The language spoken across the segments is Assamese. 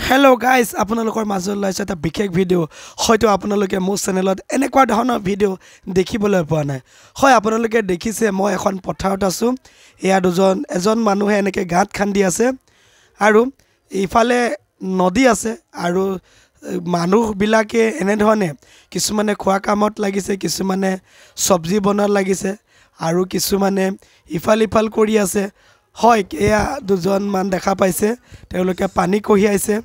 Hello guys, আপোনালোকৰ মাজলৈ লৈছে এটা বিশেষ ভিডিও হয়তো আপোনালোকে মোৰ চেনেলত এনেকুৱা ধৰণৰ ভিডিও দেখিবলৈ পোৱা নাই হয় আপোনালোকে দেখিছে মই এখন পথাৰত আছো এয়া এজন মানুহে এনেকৈ গাঁত খান্দি আছে আৰু ইফালে নদী আছে আৰু মানুহবিলাকে এনে ধৰণে কিছুমানে খোৱা কামত লাগিছে কিছুমানে সবজি বনোৱাৰ লাগিছে আৰু কিছুমানে ইফাল কৰি আছে হয় এয়া দুজন মান দেখা পাইছে তেওঁলোকে পানী কঢ়িয়াইছে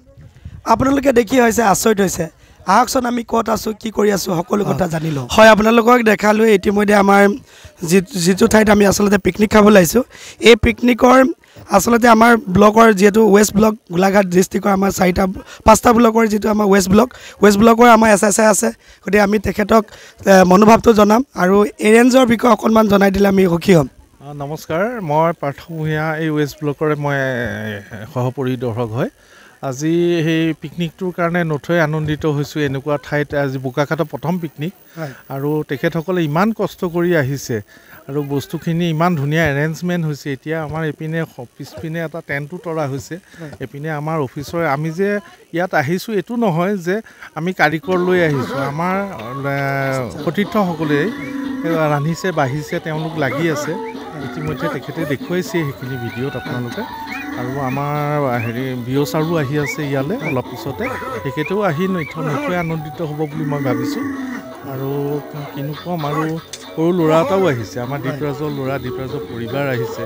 আপোনালোকে দেখি হৈছে আচৰিত হৈছে আহকচোন আমি ক'ত আছো কি কৰি আছো সকলো কথা জানি লওঁ হয় আপোনালোকক দেখালো ইতিমধ্যে আমাৰ যিটো ঠাইত আমি আসলতে পিকনিক খাবলৈ আহিছো এই পিকনিকৰ আসলতে আমাৰ ব্লকৰ যেটো ওয়েস্ট ব্লক গোলাঘাট ডিস্ট্ৰিক্টৰ আমাৰ 4-5টা ব্লকৰ যেটো আমাৰ ওয়েস্ট ব্লকৰ আমাৰ এসএসআই আছে গতি আমি তেখেতক মনোভাৱটো জনাম আৰু এৰেঞ্জৰ বিষয়ে অকনমান জনাই দিলে আমি সুখী হ'ম নমস্কাৰ মই পাৰ্থ ভূঞা এই ওয়েস্ট ব্লকৰে মই সহপৰিদৰ্শক হয় আজি এই পিকনিকটোৰ কাৰণে নথৈ আনন্দিত হৈছো এনেকুৱা ঠাইত আজি বোকাখাটৰ প্ৰথম পিকনিক আৰু তেখেতসকলে ইমান কষ্ট কৰি আহিছে আৰু বস্তুখিনি ইমান ধুনীয়া এৰেঞ্জমেন্ট হৈছে এতিয়া আমাৰ এপিনে পিছপিনে এটা টেণ্টটো তৰা হৈছে এপিনে আমাৰ অফিচৰ আমি যে ইয়াত আহিছো এটো নহয় যে আমি কাৰিকৰ লৈ আহিছো আমাৰ সতীৰ্থসকলে ৰান্ধিছে বাঢ়িছে তেওঁলোক লাগি আছে ইতিমধ্যে তেখেতে দেখুৱাইছে সেইখিনি ভিডিঅ'ত আপোনালোকে আৰু আমাৰ বিঅ'চাৰো আহি আছে ইয়ালে অলপ পিছতে তেখেতেও আহি নথৈ আনন্দিত হ'ব বুলি মই ভাবিছোঁ আৰু কিনো কম আৰু সৰু ল'ৰা এটাও আহিছে আমাৰ দীপৰাজৰ পৰিবাৰ আহিছে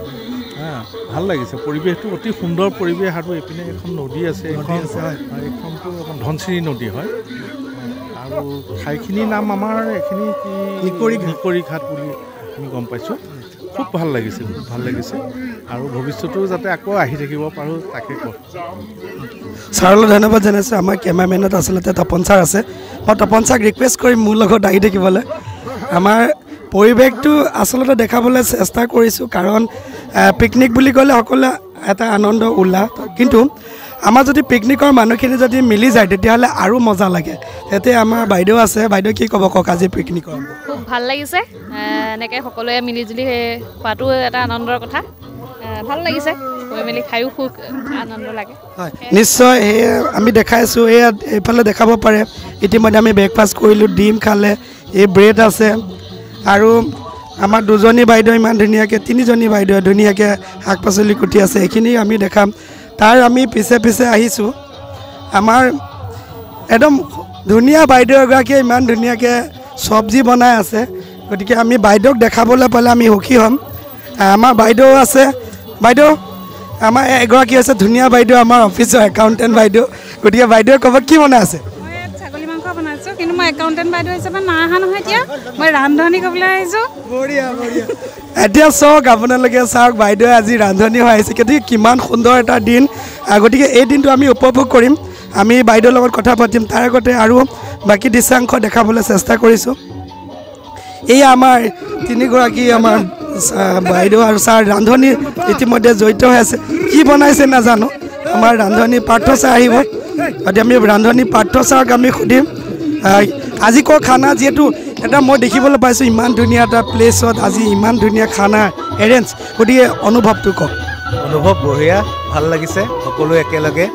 ভাল লাগিছে পৰিৱেশটো অতি সুন্দৰ পৰিৱেশ আৰু এপিনে এখন নদী আছে এইখনটো ধনশিৰি নদী হয় আৰু ঠাইখিনিৰ নাম আমাৰ এইখিনি নিকৰি ঘাট বুলি আমি গম পাইছোঁ খুব ভাল লাগিছে আৰু ভৱিষ্যতেও যাতে আকৌ আহি থাকিব পাৰোঁ তাকে কওঁ ছাৰলৈ ধন্যবাদ জনাইছোঁ আমাৰ কেমেৰামেনত আচলতে তপন ছাৰ আছে মই তপন ছাৰক ৰিকুৱেষ্ট কৰিম মোৰ লগত আহি থাকিবলৈ আমাৰ পৰিৱেশটো আচলতে দেখাবলৈ চেষ্টা কৰিছোঁ কাৰণ পিকনিক বুলি ক'লে সকলোৱে এটা আনন্দ উল্লাস কিন্তু আমাৰ যদি পিকনিকৰ মানুহখিনি যদি মিলি যায় তেতিয়াহ'লে আৰু মজা লাগে এতে আমাৰ বাইদেউ আছে বাইদেউ কি ক'ব কওক আজি পিকনিকৰ খুব ভাল লাগিছে এনেকৈ সকলোৱে মিলিজুলি খোৱাটো এটা আনন্দৰ কথা ভাল লাগিছে গৈ মেলি খায়ো খুব আনন্দ লাগে হয় নিশ্চয় আমি দেখাইছোঁ এইফালে দেখাব পাৰে ইতিমধ্যে আমি ব্ৰেকফাষ্ট কৰিলোঁ ডিম খালে এই ব্ৰেড আছে আৰু আমাৰ দুজনী বাইদেউ ইমান ধুনীয়াকৈ তিনিজনী বাইদেউ ধুনীয়াকৈ শাক পাচলি কুটি আছে এইখিনি আমি দেখাম তাৰ আমি পিছে আহিছোঁ আমাৰ একদম ধুনীয়া বাইদেউ এগৰাকীয়ে ইমান ধুনীয়াকৈ সবজি বনাই আছে গতিকে আমি বাইদেউক দেখাবলৈ পালে আমি সুখী হ'ম আমাৰ বাইদেউ আছে বাইদেউ আমাৰ এগৰাকী আছে ধুনীয়া বাইদেউ আমাৰ অফিচৰ একাউণ্টেণ্ট বাইদেউ গতিকে বাইদেৱে ক'ব কি বনাই আছে ছাগলী মাংস বনাইছোঁ কিন্তু মই একাউণ্টেণ্ট বাইদেউ হিচাপে নাই অহা নহয় এতিয়া মই ৰান্ধনি ক'বলৈ আহিছোঁ বঢ়িয়া এতিয়া চাওক আপোনালোকে চাওক বাইদেৱে আজি ৰান্ধনি হৈ আহিছে গতিকে কিমান সুন্দৰ এটা দিন গতিকে এই দিনটো আমি উপভোগ কৰিম আমি বাইদেউৰ লগত কথা পাতিম তাৰ আগতে আৰু বাকী দৃশ্যাংশ দেখাবলৈ চেষ্টা কৰিছোঁ এয়া আমাৰ তিনিগৰাকী আমাৰ বাইদেউ আৰু ছাৰ ৰান্ধনি ইতিমধ্যে জড়িত হৈ আছে কি বনাইছে নাজানো আমাৰ ৰান্ধনি পাৰ্থ ছাৰ আহিব গতিকে আমি ৰান্ধনি পাৰ্থ ছাৰক আমি সুধিম আজি ক খানা যিহেতু এটা মই দেখিবলৈ পাইছোঁ ইমান ধুনীয়া এটা প্লেচত আজি ইমান ধুনীয়া খানা এৰেঞ্জ গতিকে অনুভৱটো কওক অনুভৱ বঢ়িয়া ভাল লাগিছে সকলো একেলগে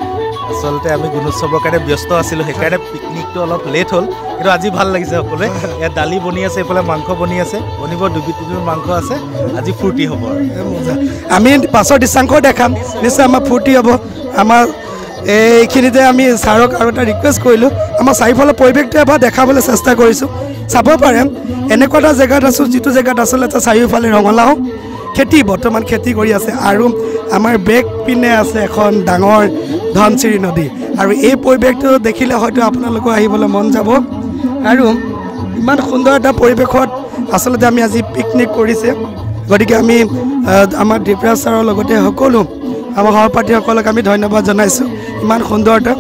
আচলতে আমি গুণোৎসৱৰ কাৰণে ব্যস্ত আছিলোঁ সেইকাৰণে পিকনিকটো অলপ লেট হ'ল কিন্তু আজি ভাল লাগিছে সকলোৱে ইয়াত দালি বনি আছে এইফালে মাংস বনি আছে বনিব 2-3 মাংস আছে আজি ফূৰ্তি হ'ব আমি পাছৰ দৃশ্যাংশ দেখাম নিশ্চয় আমাৰ ফূৰ্তি হ'ব আমাৰ এইখিনিতে আমি ছাৰক আৰু এটা ৰিকুৱেষ্ট কৰিলোঁ আমাৰ চাৰিওফালৰ পৰিৱেশটো এবাৰ দেখাবলৈ চেষ্টা কৰিছোঁ চাব পাৰে এনেকুৱা এটা জেগাত আছোঁ যিটো জেগাত আচলতে চাৰিওফালে ৰঙালাও খেতি বৰ্তমান খেতি কৰি আছে আৰু আমাৰ বেক পিনে আছে এখন ডাঙৰ ধনশিৰি নদী আৰু এই পৰিৱেশটো দেখিলে হয়তো আপোনালোকৰ আহিবলৈ মন যাব আৰু ইমান সুন্দৰ এটা পৰিৱেশত আচলতে আমি আজি পিকনিক কৰিছে গতিকে আমি আমাৰ দীপৰাজ ছাৰৰ লগতে সকলো আমাৰ সহপাঠীসকলক আমি ধন্যবাদ জনাইছোঁ ইমান সুন্দৰ এটা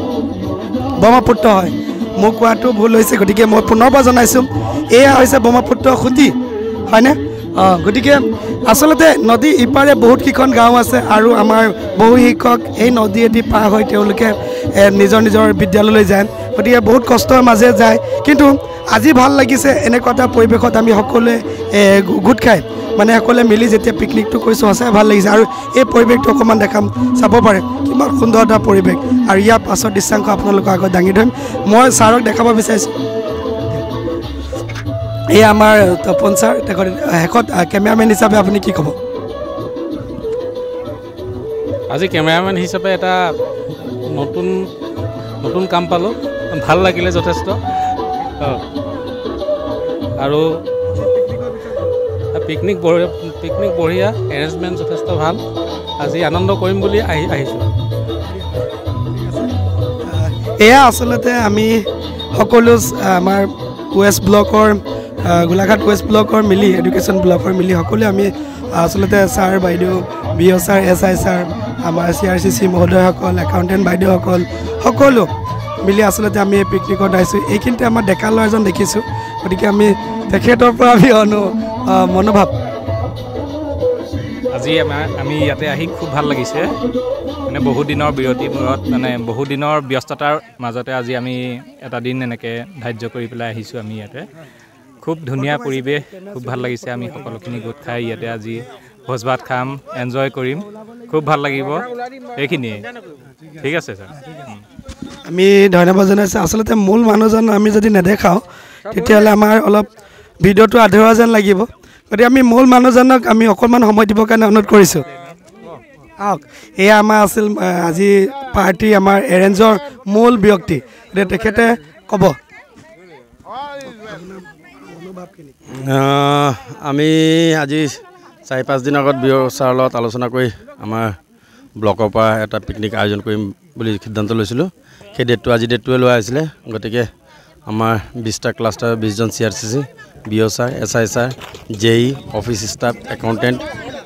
ব্ৰহ্মপুত্ৰ হয় মোক কোৱাটো ভুল হৈছে গতিকে মই পুনৰবাৰ জনাইছোঁ এয়া হৈছে ব্ৰহ্মপুত্ৰ খুঁটি হয়নে গতিকে আচলতে নদী ইপাৰে বহুতকেইখন গাঁও আছে আৰু আমাৰ বহু শিক্ষক এই নদীয়েদি পাৰ হৈ তেওঁলোকে নিজৰ নিজৰ বিদ্যালয়লৈ যায় গতিকে বহুত কষ্টৰ মাজে যায় কিন্তু আজি ভাল লাগিছে এনেকুৱা এটা পৰিৱেশত আমি সকলোৱে গোট খাই মানে সকলোৱে মিলি যেতিয়া পিকনিকটো কৰিছোঁ সঁচাই ভাল লাগিছে আৰু এই পৰিৱেশটো অকণমান দেখাম চাব পাৰে কিমান সুন্দৰ এটা পৰিৱেশ আৰু ইয়াৰ পাছৰ দৃশ্যাংশ আপোনালোকৰ আগত দাঙি ধৰিম মই ছাৰক দেখাব বিচাৰিছোঁ এই আমাৰ তপন ছাৰ শেষত কেমেৰামেন হিচাপে আপুনি কি ক'ব আজি কেমেৰামেন হিচাপে এটা নতুন কাম পালোঁ ভাল লাগিলে যথেষ্ট আৰু পিকনিক বঢ়িয়া এৰেঞ্জমেণ্ট যথেষ্ট ভাল আজি আনন্দ কৰিম বুলি আহিছোঁ এয়া আচলতে আমি সকলো আমাৰ ৱেষ্ট ব্লকৰ গোলাঘাট ৱেষ্ট ব্লকৰ মিলি এডুকেশ্যন ব্লকৰ মিলি সকলোৱে আমি আচলতে ছাৰ বাইদেউ BO ছাৰ SI ছাৰ আমাৰ CRCC মহোদয়সকল একাউণ্টেণ্ট বাইদেউসকল সকলো মিলি আচলতে আমি এই পিকনিকত আহিছোঁ এইখিনিতে আমাৰ ডেকা ল'ৰা এজন দেখিছোঁ গতিকে আমি তেখেতৰ পৰা আমি মনোভাৱ আজি আমি ইয়াতে আহি খুব ভাল লাগিছে মানে বহুত দিনৰ বিৰতিৰ মূৰত মানে বহুত দিনৰ ব্যস্ততাৰ মাজতে আজি আমি এটা দিন এনেকৈ ধাৰ্য কৰি পেলাই আহিছোঁ আমি ইয়াতে খুব ধুনীয়া পৰিৱেশ খুব ভাল লাগিছে আমি সকলোখিনি গোট খাই ইয়াতে আজি ভোজ ভাত খাম এনজয় কৰিম খুব ভাল লাগিব এইখিনিয়ে ঠিক আছে ছাৰ আমি ধন্যবাদ জনাইছোঁ আচলতে মূল মানুহজন আমি যদি নেদেখাওঁ তেতিয়াহ'লে আমাৰ অলপ ভিডিঅ'টো আধৰুৱা যেন লাগিব গতিকে আমি মূল মানুহজনক আমি অকণমান সময় দিবৰ কাৰণে অনুৰোধ কৰিছোঁ আহক এয়া আমাৰ আছিল আজি পাৰ্টি আমাৰ এৰেঞ্জৰ মূল ব্যক্তি গতিকে তেখেতে ক'ব আমি আজি 4-5 দিন আগত BO ছাৰৰ লগত আলোচনা কৰি আমাৰ ব্লকৰ পৰা এটা পিকনিক আয়োজন কৰিম বুলি সিদ্ধান্ত লৈছিলোঁ সেই ডেটটোৱে লোৱা হৈছিলে গতিকে আমাৰ 20টা ক্লাষ্টাৰ 20জন CRCC BO sir SI sir JE office staff accountant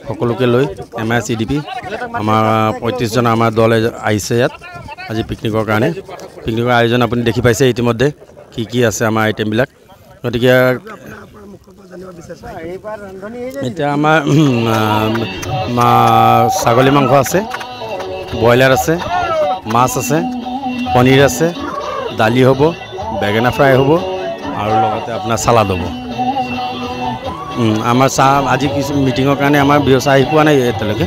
সকলোকে লৈ MIS EDP আমাৰ 35জন আমাৰ দল আহিছে ইয়াত আজি পিকনিকৰ কাৰণে পিকনিকৰ আয়োজন আপুনি দেখি পাইছে ইতিমধ্যে কি আছে আমাৰ আইটেমবিলাক গতিকে এতিয়া আমাৰ ছাগলী মাংস আছে ব্ৰইলাৰ আছে মাছ আছে পনীৰ আছে দালি হ'ব বেঙেনা ফ্ৰাই হ'ব আৰু লগতে আপোনাৰ চালাড হ'ব আমাৰ চাহ আজি কিছু মিটিঙৰ কাৰণে আমাৰ BO ছাৰ আহি পোৱা নাই এতিয়ালৈকে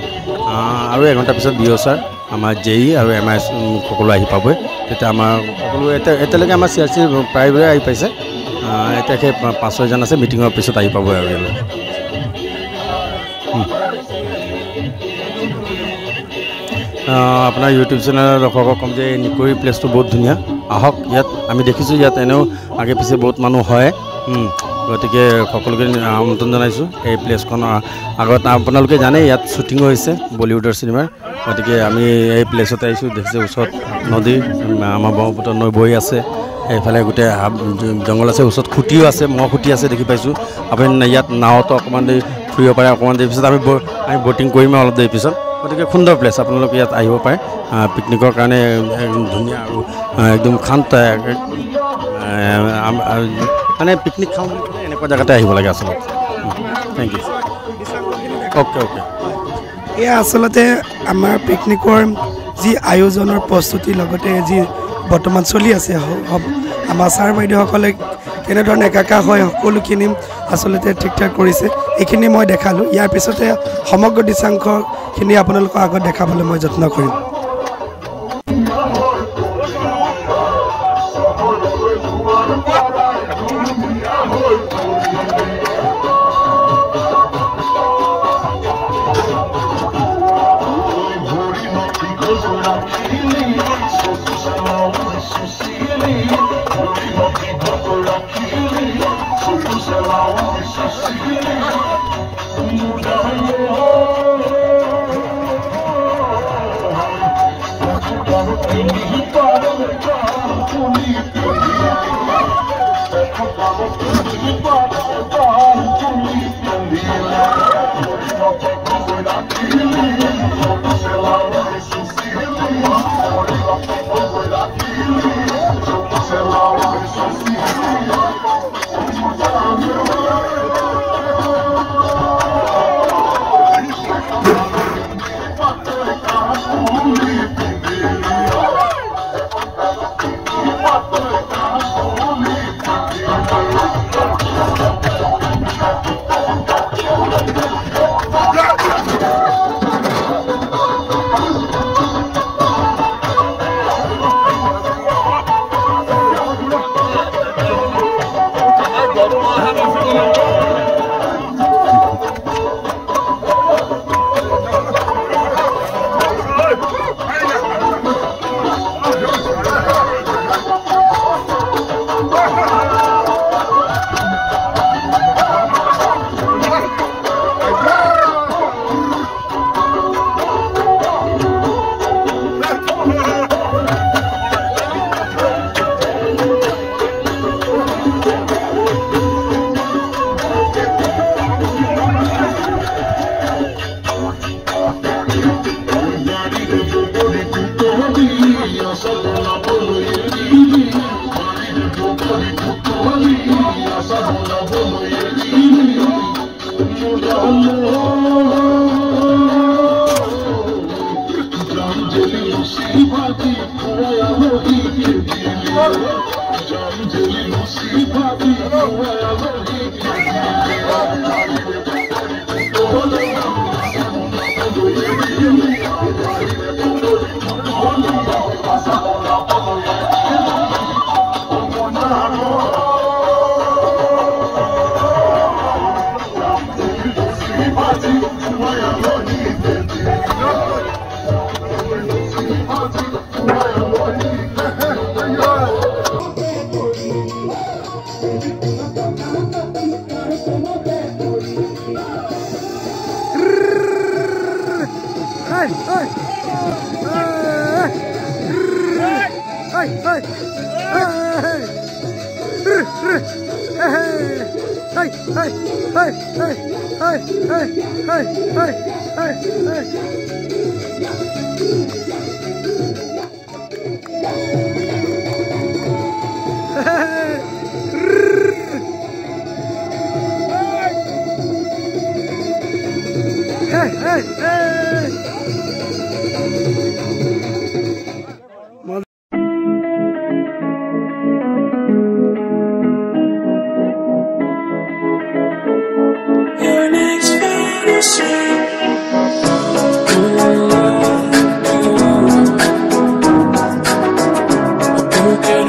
আৰু এঘণ্টাৰ পিছত BO ছাৰ আমাৰ JE আৰু MIS সকলো আহি পাবই তেতিয়া আমাৰ সকলো এতিয়ালৈকে আমাৰ CRC প্ৰায়বোৰে আহি পাইছে এতিয়া সেই 5-6জন আছে মিটিঙৰ পিছত আহি পাবই আৰু ইয়ালৈ আপোনাৰ ইউটিউব চেনেলৰ দৰ্শকক ক'ম যে এই নিকৰি প্লেচটো বহুত ধুনীয়া আহক ইয়াত আমি দেখিছোঁ ইয়াত এনেও আগে পিছে বহুত মানুহ হয় গতিকে সকলোকে আমন্ত্ৰণ জনাইছোঁ এই প্লেচখন আগত আপোনালোকে জানে ইয়াত শ্বুটিঙো হৈছে বলিউডৰ চিনেমাৰ গতিকে আমি এই প্লেচতে আহিছোঁ দেখিছোঁ ওচৰত নদী আমাৰ ব্ৰহ্মপুত্ৰ নৈ বৈ আছে এইফালে গোটেই জংঘল আছে ওচৰত খুঁটিও আছে খুঁটি আছে দেখি পাইছোঁ আপুনি ইয়াত নাৱতো অকণমান দেৰি ফুৰিব পাৰে অকণমান দেৰি পিছত আমি ব'টিং কৰিম অলপ দেৰি পিছত গতিকে সুন্দৰ প্লেচ আপোনালোকে ইয়াত আহিব পাৰে পিকনিকৰ কাৰণে একদম ধুনীয়া আৰু একদম শান্ত মানে পিকনিক খাওঁ বুলি ক'লে এনেকুৱা জেগাতে আহিব লাগে আচলতে থেংক ইউ অ'কে এয়া আচলতে আমাৰ পিকনিকৰ যি আয়োজনৰ প্ৰস্তুতিৰ লগতে যি বৰ্তমান চলি আছে আমাৰ ছাৰ বাইদেউসকলে কেনেধৰণে একাকাৰ হয় সকলোখিনি আচলতে ঠিক ঠাক কৰিছে এইখিনি মই দেখালোঁ ইয়াৰ পিছতে সমগ্ৰ দৃশ্যাংশখিনি আপোনালোকৰ আগত দেখাবলৈ মই যত্ন কৰিম Broken